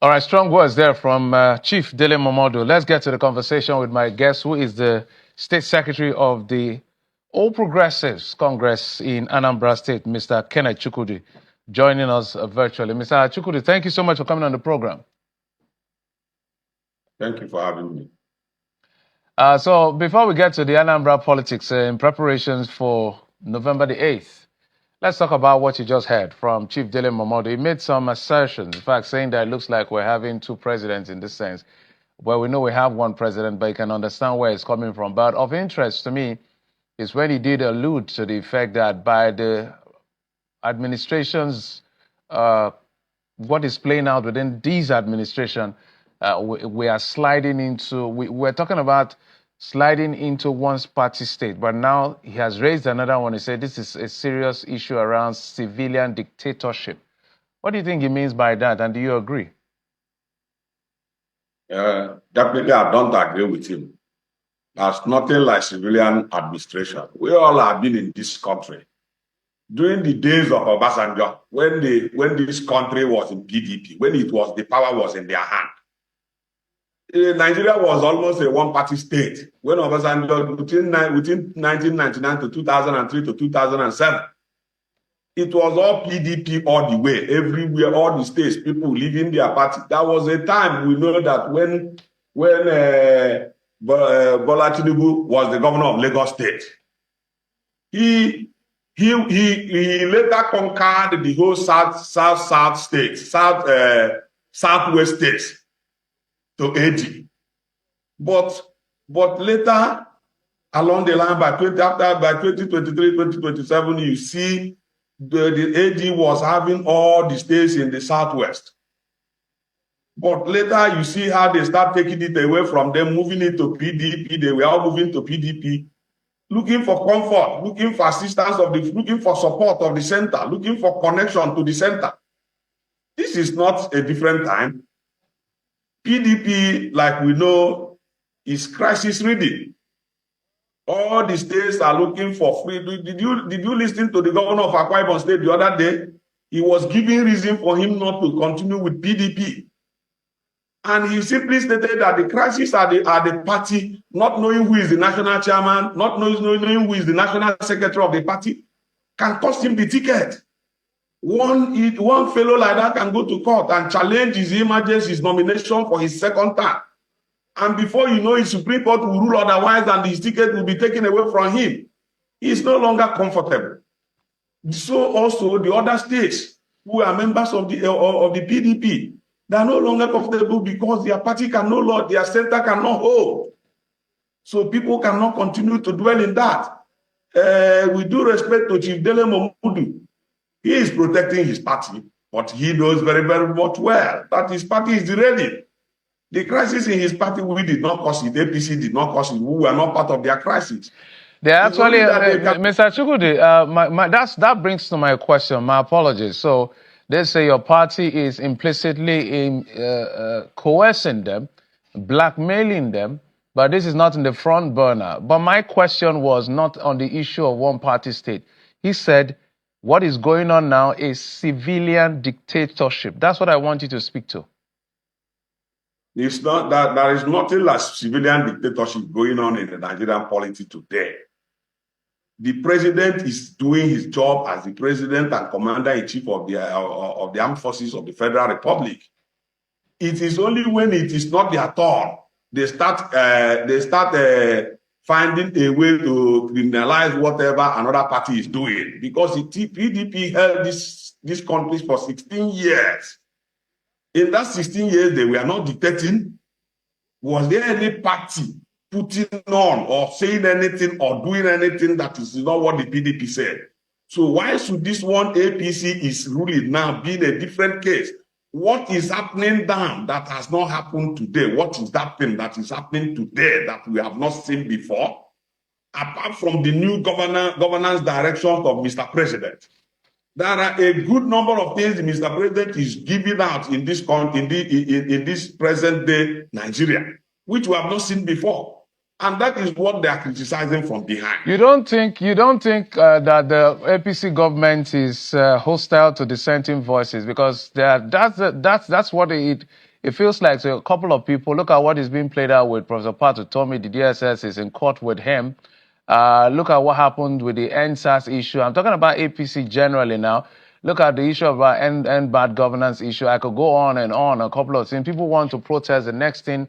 All right, strong words there from Chief Dele Momodu. Let's get to the conversation with my guest, who is the State Secretary of the All Progressives Congress in Anambra State, Mr. Kenneth Chukwudi, joining us virtually. Mr. Chukwudi, thank you so much for coming on the program. Thank you for having me. So before we get to the Anambra politics in preparations for November the 8th, let's talk about what you just heard from Chief Dele Momodu. He made some assertions, in fact, saying that it looks like we're having two presidents in this sense. Well, we know we have one president, but you can understand where it's coming from. But of interest to me is when he did allude to the fact that by the administration's, what is playing out within this administration, we are sliding into, we're talking about sliding into one's party state. But now he has raised another one. He said this is a serious issue around civilian dictatorship. What do you think he means by that? And do you agree? Definitely, I don't agree with him. There's nothing like civilian administration. We all have been in this country. During the days of Obasanjo, when this country was in PDP, when the power was in their hand, Nigeria was almost a one-party state. When Obasanjo, within 1999 to 2003 to 2007, it was all PDP all the way, everywhere, all the states, people leaving their party. That was a time we know that when Bola Tinubu was the governor of Lagos State, he later conquered the whole southwest states to 80. But later along the line by 2023, 2027, you see the AD was having all the states in the southwest. But later you see how they start taking it away from them, moving it to PDP. They were all moving to PDP, looking for comfort, looking for assistance looking for support of the center, looking for connection to the center. This is not a different time. PDP, like we know, is crisis-ridden. All the states are looking for free. Did you listen to the governor of Akwa Ibom State the other day? He was giving reason for him not to continue with PDP. And he simply stated that the crisis are the party, not knowing who is the national chairman, not knowing who is the national secretary of the party, can cost him the ticket. One fellow like that can go to court and challenge his emergency nomination for his second term. And before you know it, Supreme Court will rule otherwise and his ticket will be taken away from him. He is no longer comfortable. So also the other states who are members of the PDP, they are no longer comfortable because their party cannot, their center cannot hold. So people cannot continue to dwell in that. With due respect to Chief Dele Momodu, he is protecting his party, but he knows very, very much well that his party is derailing. The crisis in his party, we did not cause it. APC did not cause it. We were not part of their crisis. They actually, Mr. Chukwudi, that brings to my question. My apologies. So they say your party is implicitly coercing them, blackmailing them, but this is not in the front burner. But my question was not on the issue of one-party state. He said, what is going on now is civilian dictatorship. That's what I want you to speak to. It's not that there is nothing like civilian dictatorship going on in the Nigerian polity today. The president is doing his job as the president and commander-in-chief of the armed forces of the Federal Republic. It is only when it is not their turn they start finding a way to criminalize whatever another party is doing, because the PDP held this country for 16 years. In that 16 years, they were not dictating. Was there any party putting on or saying anything or doing anything that is not what the PDP said? So why should this one APC is ruling now be a different case? What is happening now that has not happened today? What is that thing that is happening today that we have not seen before? Apart from the new governance directions of Mr. President, there are a good number of things the Mr. President is giving out in this present day Nigeria, which we have not seen before. And that is what they are criticizing from behind. You don't think that the APC government is hostile to dissenting voices, because that's what it it feels like a couple of people, look at what is being played out with Professor Patutomi, the DSS is in court with him. Look at what happened with the NSAS issue. I'm talking about APC generally now. Look at the issue about end bad governance issue. I could go on and on, a couple of things. People want to protest. The next thing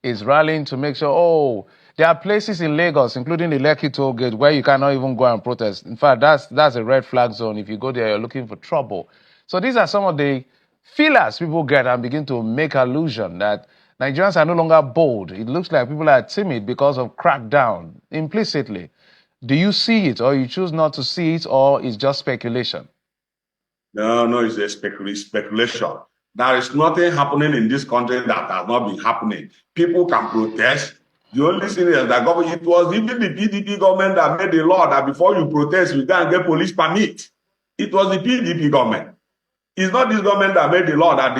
is rallying to make sure, oh, there are places in Lagos, including the Lekki toll gate, where you cannot even go and protest. In fact, that's a red flag zone. If you go there, you're looking for trouble. So these are some of the feelers people get and begin to make allusion that Nigerians are no longer bold. It looks like people are timid because of crackdown implicitly. Do you see it, or you choose not to see it, or it's just speculation? No, it's a speculation. There is nothing happening in this country that has not been happening. People can protest. The only thing is that it was even the PDP government that made the law that before you protest, you can't get police permit. It was the PDP government. It's not this government that made the law that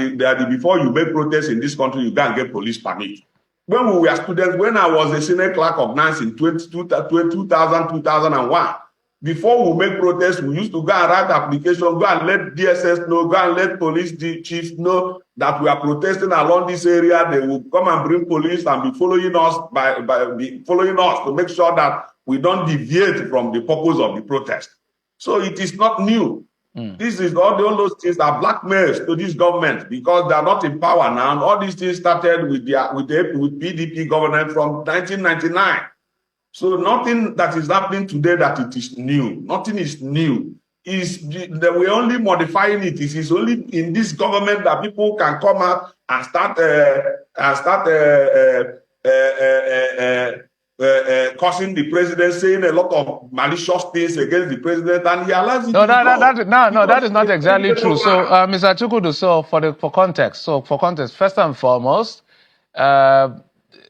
before you make protests in this country, you can't get police permit. When we were students, when I was a senior clerk of NANS in 2001, before we make protests, we used to go and write application, go and let DSS know, go and let police chiefs know that we are protesting along this area. They will come and bring police and be following us following us to make sure that we don't deviate from the purpose of the protest. So it is not new. This is all those things are blackmails to this government because they are not in power now. And all these things started with PDP government from 1999. So nothing that is happening today that it is new. Nothing is new. We're only modifying it. It is only in this government that people can come out and start causing the president, saying a lot of malicious things against the president, and he allows it. That is not exactly true. So, Mr. Chukwudi, for context, first and foremost,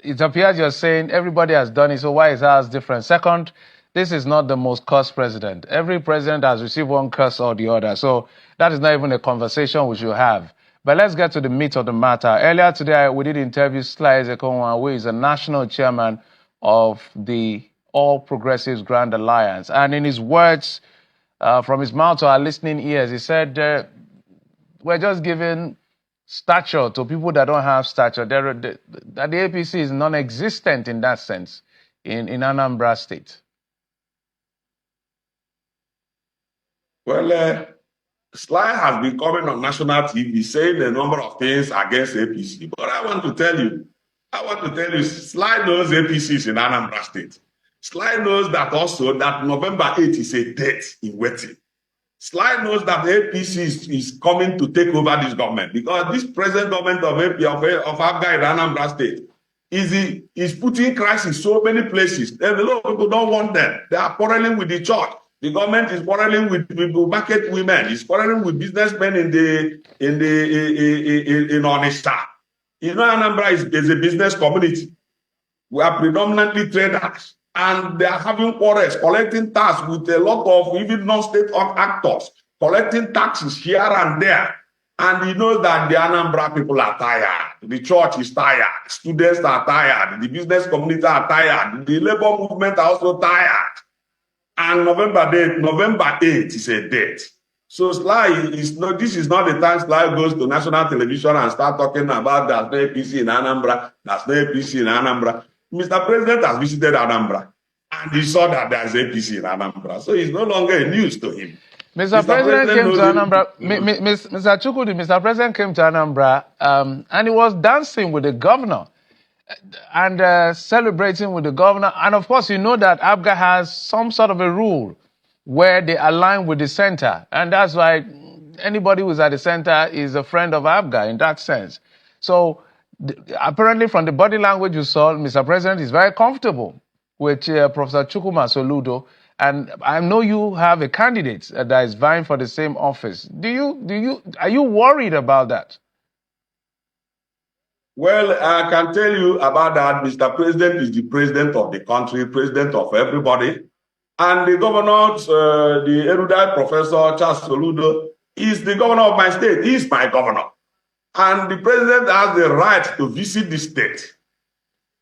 it appears you're saying everybody has done it, so why is ours different? Second, this is not the most cursed president. Every president has received one curse or the other, so that is not even a conversation we should have. But let's get to the meat of the matter. Earlier today, we did interview Sly Ezekonwa, who is a national chairman of the All Progressives Grand Alliance. And in his words, from his mouth to our listening ears, he said, we're just giving stature to people that don't have stature. The APC is non-existent in that sense in Anambra State. Well, Sly has been coming on national TV saying a number of things against APC. But I want to tell you, Sly knows APC is in Anambra State. Sly knows that also that November 8th is a date in waiting. Sly knows that the APC is coming to take over this government because this present government of Abga in Anambra State is putting crisis in so many places. And a lot of people don't want them. They are quarreling with the church. The government is quarreling with market women. It's quarreling with businessmen in Onitsha. You know, Anambra is a business community. We are predominantly traders. And they are having quarrels, collecting tax with a lot of even non-state actors, collecting taxes here and there. And you know that the Anambra people are tired. The church is tired. Students are tired. The business community are tired. The labor movement are also tired. And November 8th is a date. So this is not the time Sly goes to national television and start talking about there's no APC in Anambra, there's no APC in Anambra. Mr. President has visited Anambra and he saw that there's APC in Anambra. So it's no longer a news to him. Mr. President came to Anambra. Mr. Chukwudi, Mr. President came to Anambra and he was dancing with the governor and celebrating with the governor. And of course, you know that Abga has some sort of a rule where they align with the center. And that's why anybody who's at the center is a friend of Abga in that sense. So apparently from the body language you saw, Mr. President is very comfortable with Professor Chukwuma Soludo. And I know you have a candidate that is vying for the same office. Are you worried about that? Well, I can tell you about that. Mr. President is the president of the country, president of everybody. And the governor, the erudite Professor Charles Soludo, is the governor of my state. He is my governor. And the president has the right to visit the state,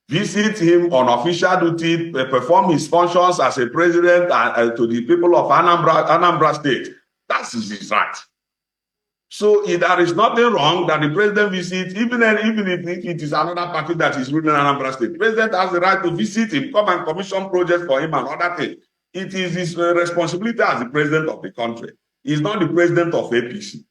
visit him on official duty, perform his functions as a president to the people of Anambra State. That's his right. So there is nothing wrong that the president visits, even if it is another party that is ruling Anambra State. The president has the right to visit him, come and commission projects for him and other things. It is his responsibility as the president of the country. He's not the president of APC.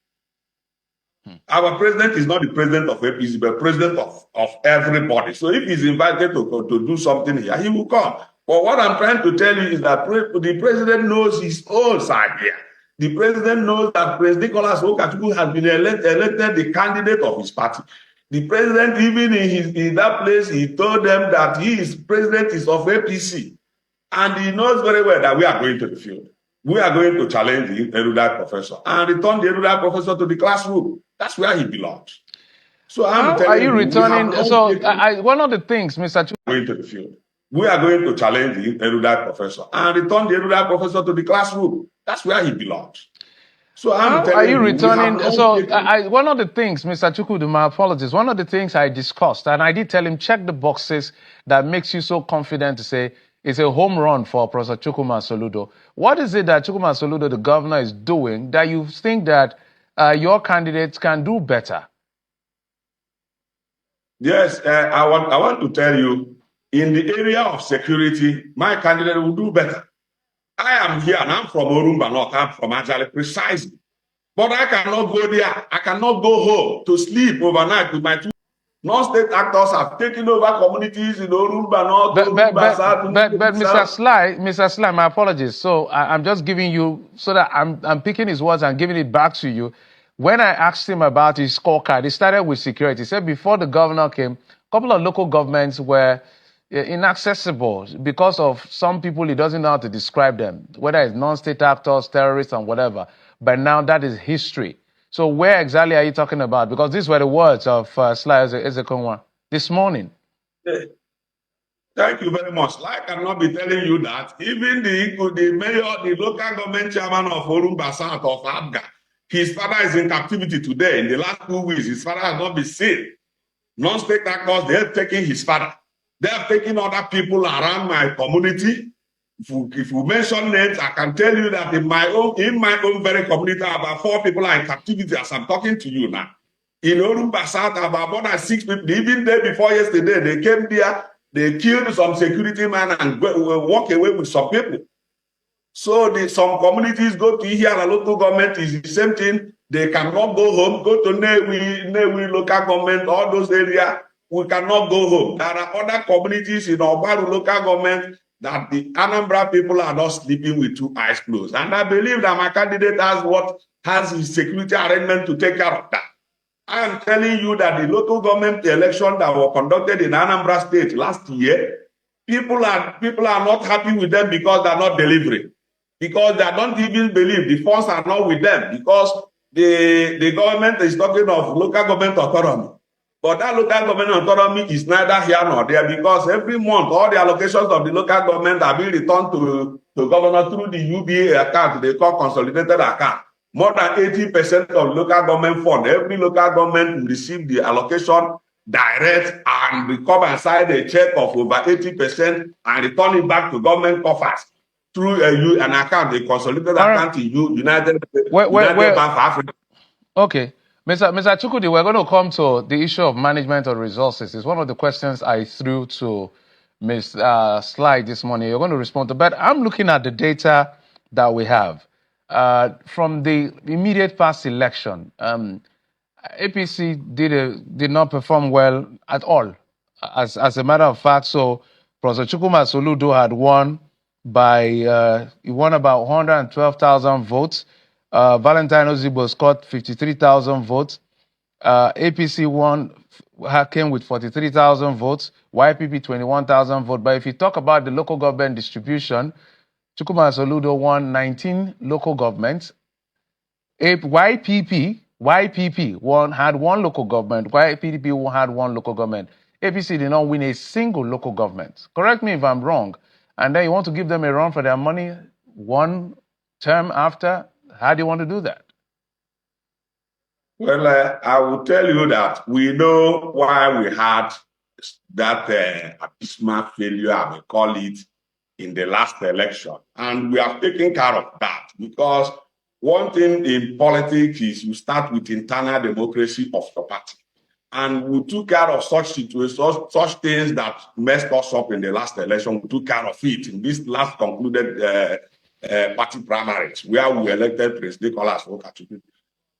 Our president is not the president of APC, but president of everybody. So if he's invited to do something here, he will come. But what I'm trying to tell you is that the president knows his own side here. The president knows that President Nicholas Okachukwu has been elected the candidate of his party. The president, even in that place, he told them that president is of APC. And he knows very well that we are going to the field. We are going to challenge the erudite professor and return the erudite professor to the classroom. That's where he belongs. So I'm telling you, are you returning? So one of the things, Mr. Chukwudi, going to the field. We are going to challenge the erudite professor and return the erudite professor to the classroom. That's where he belongs. So I'm telling are you returning? So one of the things, Mr. Chukwudi, my apologies. One of the things I discussed, and I did tell him, check the boxes that makes you so confident to say it's a home run for Professor Chukwuma Soludo. What is it that Chukwuma Soludo, the governor, is doing that you think that your candidates can do better? Yes, I want to tell you, in the area of security, my candidate will do better. I am here and I'm from Orumba North, I'm from Ajale precisely. But I cannot go there. I cannot go home to sleep overnight with my two non-state actors have taken over communities in Orumba North, Orumba South. But Mr. Sly, my apologies. So I'm just giving you, so that I'm picking his words and giving it back to you. When I asked him about his scorecard, he started with security. He said before the governor came, a couple of local governments were inaccessible because of some people he doesn't know how to describe them, whether it's non-state actors, terrorists, and whatever. But now that is history. So where exactly are you talking about? Because these were the words of Sly Ezekonwa this morning. Thank you very much. I cannot be telling you that. Even the mayor, the local government chairman of Orumba South of Abga, his father is in captivity today. In the last 2 weeks, his father has not been seen. Non-state actors, they have taken his father. They have taken other people around my community. If you mention names, I can tell you that in my own very community, about 4 people are in captivity as I'm talking to you now. In Orumba South, about more than 6 people. Even day before yesterday, they came there, they killed some security man and walk away with some people. So some communities go to here, the local government is the same thing. They cannot go home, go to Newi local government, all those areas. We cannot go home. There are other communities in Obaru local government that the Anambra people are not sleeping with 2 eyes closed. And I believe that my candidate has his security arrangement to take care of that. I am telling you that the local government election that were conducted in Anambra State last year, people are not happy with them because they are not delivering. Because they don't even believe the funds are not with them. Because the government is talking of local government autonomy. But that local government autonomy is neither here nor there, because every month all the allocations of the local government are being returned to governor through the UBA account, they call consolidated account. More than 80% of local government fund, every local government will receive the allocation direct and come and sign a check of over 80% and return it back to government coffers through an account, a consolidated account in United Bank for Africa. Okay. Mr. Chukwudi, we're going to come to the issue of management of resources. It's one of the questions I threw to Ms. Sly this morning. You're going to respond to, but I'm looking at the data that we have from the immediate past election. APC did not perform well at all, as a matter of fact. So Professor Chukwuma Soludo had won by he won about 112,000 votes. Valentine Ozigbo scored 53,000 votes. APC came with 43,000 votes. YPP 21,000 votes. But if you talk about the local government distribution, Chukwuma Soludo won 19 local governments. YPP had one local government. YPP had one local government. APC did not win a single local government. Correct me if I'm wrong. And then you want to give them a run for their money one term after? How do you want to do that? Well, I will tell you that we know why we had that abysmal failure, I will call it, in the last election. And we have taken care of that because one thing in politics is you start with internal democracy of your party. And we took care of such situations, such things that messed us up in the last election. We took care of it in this last concluded party primaries, where we elected President Nicholas Okachukwu.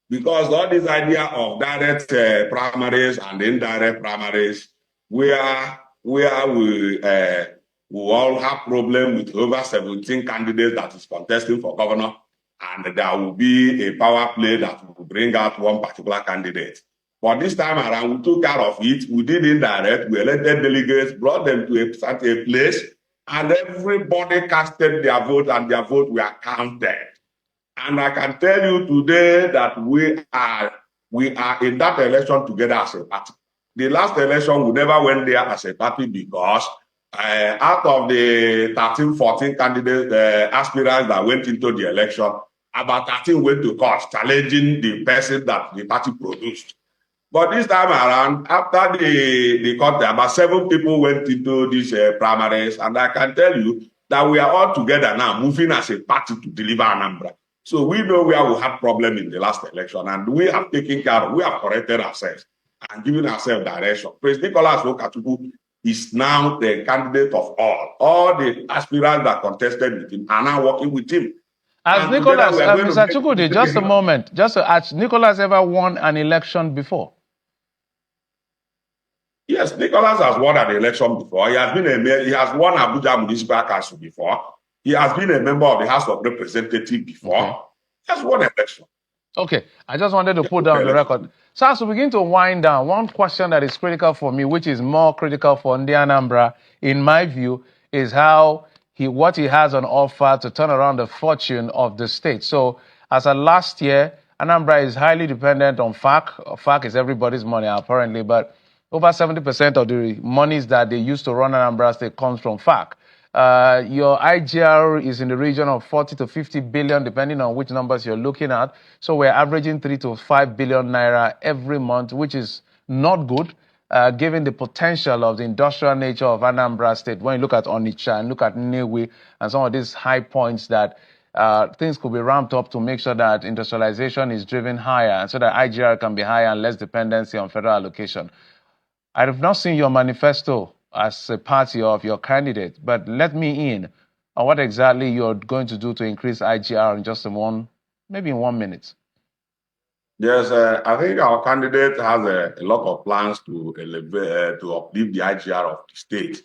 Because all this idea of direct primaries and indirect primaries, where we all have problem with over 17 candidates that is contesting for governor, and there will be a power play that will bring out one particular candidate. But this time around, we took care of it. We did indirect. We elected delegates, brought them to a place, and everybody casted their vote, and their vote were counted. And I can tell you today that we are in that election together as a party. The last election, we never went there as a party because out of the 13, 14 candidate aspirants that went into the election, about 13 went to court challenging the person that the party produced. But this time around, after the court, about 7 people went into these primaries, and I can tell you that we are all together now, moving as a party to deliver Anambra. So we know where we had problem in the last election, and we have taken care of, we have corrected ourselves and given ourselves direction. President Nicholas Okachukwu is now the candidate of all. All the aspirants that contested with him are now working with him. Has Nicholas, Mr. Chukwudi, just a moment, has Nicholas ever won an election before? Yes, Nicholas has won an election before. He has won Abuja Municipal Council before. He has been a member of the House of Representatives before. Okay. He has won an election. Okay, I just wanted to put down the record. So as we begin to wind down, one question that is critical for me, which is more critical for Anambra, in my view, is what he has on offer to turn around the fortune of the state. So as of last year, Anambra is highly dependent on FAC. FAC is everybody's money apparently, but over 70% of the monies that they use to run Anambra State comes from FAC. Your IGR is in the region of 40 to 50 billion, depending on which numbers you're looking at. So we're averaging 3 to 5 billion naira every month, which is not good, given the potential of the industrial nature of Anambra State. When you look at Onitsha and look at Nnewi and some of these high points that things could be ramped up to make sure that industrialization is driven higher, and so that IGR can be higher and less dependency on federal allocation. I have not seen your manifesto as a party of your candidate, but let me in on what exactly you're going to do to increase IGR in just maybe in 1 minute. Yes, I think our candidate has a lot of plans to elevate, to uplift the IGR of the state.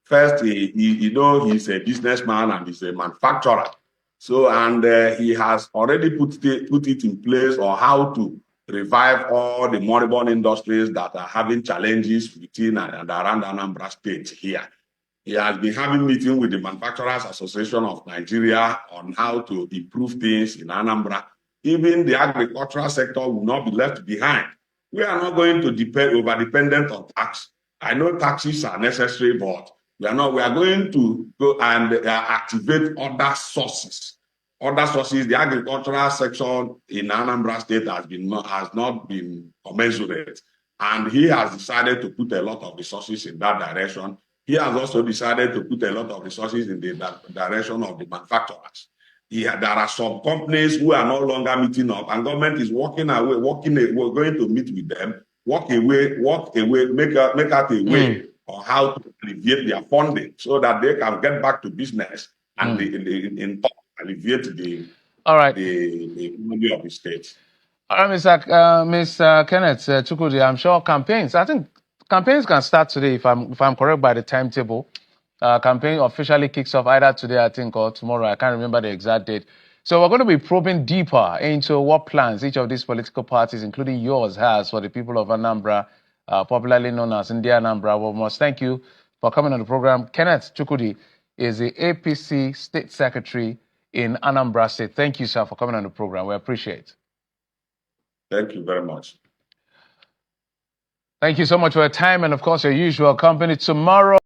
First, he's a businessman and he's a manufacturer. So, and he has already put it in place on how to revive all the moribund industries that are having challenges within and around Anambra State here. He has been having meetings with the Manufacturers Association of Nigeria on how to improve things in Anambra. Even the agricultural sector will not be left behind. We are not going to depend over-dependent on tax. I know taxes are necessary, but we are going to go and activate other sources. The agricultural section in Anambra State has not been commensurate, and he has decided to put a lot of resources in that direction. He has also decided to put a lot of resources in the direction of the manufacturers. There are some companies who are no longer meeting up, and government is we're going to meet with them, make out a way on how to alleviate their funding so that they can get back to business and alleviate the economy of the state. All right, Mr. Kenneth Chukwudi, I'm sure campaigns can start today if I'm correct by the timetable. Campaign officially kicks off either today, I think, or tomorrow. I can't remember the exact date. So we're going to be probing deeper into what plans each of these political parties, including yours, has for the people of Anambra, popularly known as India Anambra. We must thank you for coming on the program. Kenneth Chukwudi is the APC State Secretary in Anambra State. Thank you, sir, for coming on the program. We appreciate it. Thank you very much. Thank you so much for your time and, of course, your usual company. Tomorrow.